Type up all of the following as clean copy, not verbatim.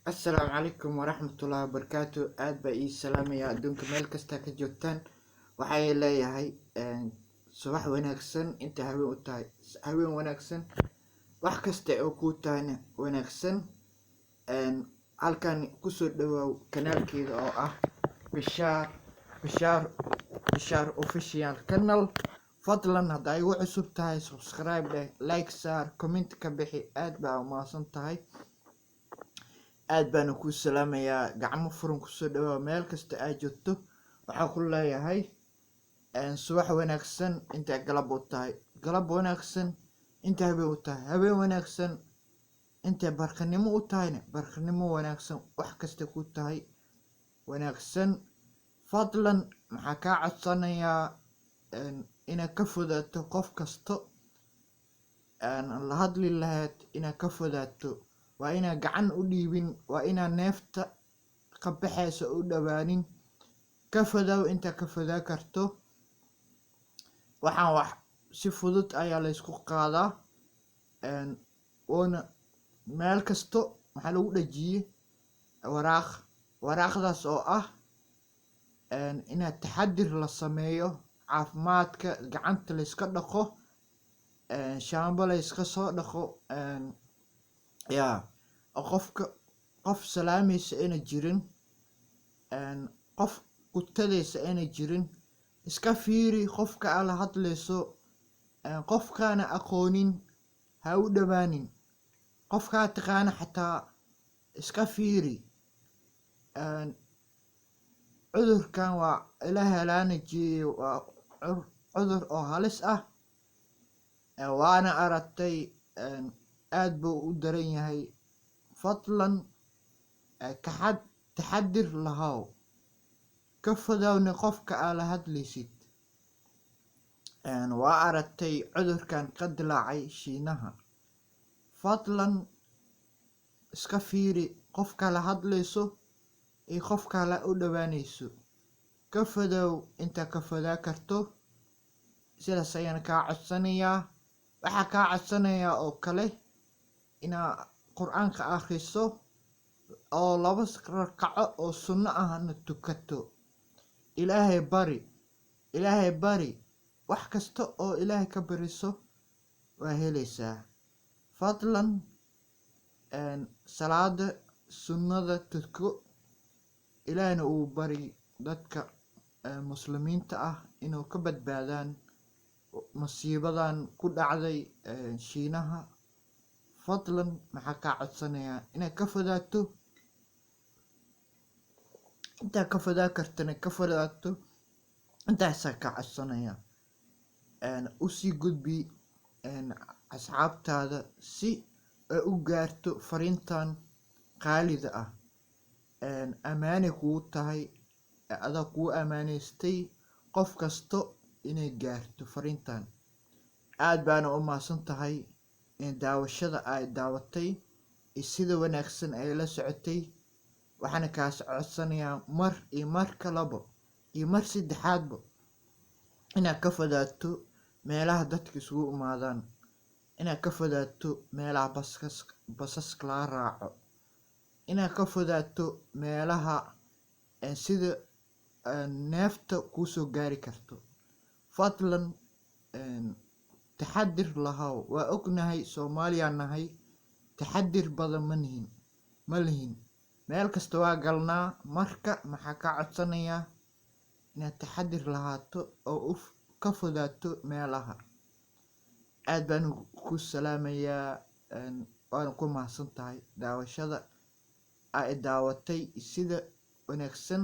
Assalaamu calaykum waraxmatullaahi wabarakaatu. Aad baa ii salaamaya adduunka meel kasta ka joogtaan. Waxay leeyahay subax wanaagsan inta haween u tahay haween wanaagsan, wax kasta oo kuu tahayna wanaagsan. Halkan kusoo dhawaaw kanaalkeeda oo ah Bishaar Bishaar Bishaar Official Channel. Fadlan hadda ay ugu cusub tahay subscribe dheh, like saar, comment ka bixi. Aad baa u mahadsan tahay. aad baan ku salaamayaa, gacmo furan kusoo dhawaa meel kasta aad joogto. waxaa ku leeyahay subax wanaagsan inta galab u tahay galab wanaagsan, inta habeen u tahay habeen wanaagsan, inta barqanimo u tahayna barqanimo wanaagsan. wax kasta ku tahay wanaagsan. fadlan maxaa kaa codsanayaa inaad ka fogaato qof kasto la hadli lahayd, inaad ka fogaato. waa inaa gacan u dhiibin, waa inaa neefta ka baxaysa u dhawaanin. ka fodow inta ka fodaa karto. waxaan wax si fudud ayaa la isku qaadaa. oona meel kasto maxaa lagu dhajiyey waraaqdaas oo ah inaad taxadir la sameeyo, caafimaadka, gacanta la iska dhaqo, shaambo la iska soo dhaqo. yaa qof salaamaysa ayna jirin, qof kutadaysa ayna jirin. iska fiiri qofka aad la hadlayso. qofkaana aqoonin ha u dhawaanin. qofkaa taqaana xataa iska fiiri. cudurkan waa ila helaana jiye, waa cudur oo halis ah. waana aragtay aad buu u daran yahay. fadlan taxadir lahaw, ka fogowna qofka aad la hadlaysid. waa aragtay cudurkan ka dilaacay Shiinaha. fadlan iska fiiri qofka la hadlayso iyo qofka la u dhawaanayso. ka fodow inta ka fodaa karto. sidaas ayaan kaa codsanayaa. waxaa kaa codsanayaa oo kale inaa qur-aanka akhriso oo 2 rakaco oo sunno ahna tukato. ilaahay bari wax kasta oo ilaahay ka bariso waa helaysaa. fadlan salaada sunnada tuko. ilaahayna uu bari dadka muslimiinta ah inuu ka badbaadaan masiibadan ku dhacday Shiinaha. fadlan maxaa kaa codsanayaa inaad ka fogaato. intaa ka fodaa kartana ka fogaato. intaasaa kaa codsanayaa. usii gudbi asxaabtaada si ay u gaarto fariintan qaalida ah. ammaanay kugu tahay, adaa kugu ammaanaystay qof kasto inay gaarto fariintan. aad baana u mahadsan tahay daawashada ay daawatay iyo sida wanaagsan ay la socotay. waxaana kaas codsanayaa mar iyo mar kalaba iyo mar saddexaadba inaad ka fogaato meelaha dadka isugu imaadaan, inaad ka fogaato meelaha basaska laga raaco, inaad ka fogaato meelaha sida neefta kuusoo gaari karto. fadlan taxadir lahaw. waa ognahay Soomaaliya nahay, taxadir badan ma lihin. meel kasta waa galnaa. marka maxaa kaa codsanayaa inaad taxadir lahaato oo ka fogaato meelaha. aad baan ku salaamayaa. waana ku mahadsan tahay daawashada ay daawatay sida wanaagsan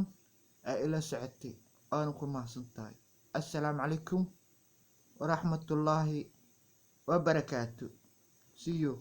ay ila socotay. waana ku mahadsan tahay. assalaamu calaykum waraxmatullaahi wabarakaatu. see you.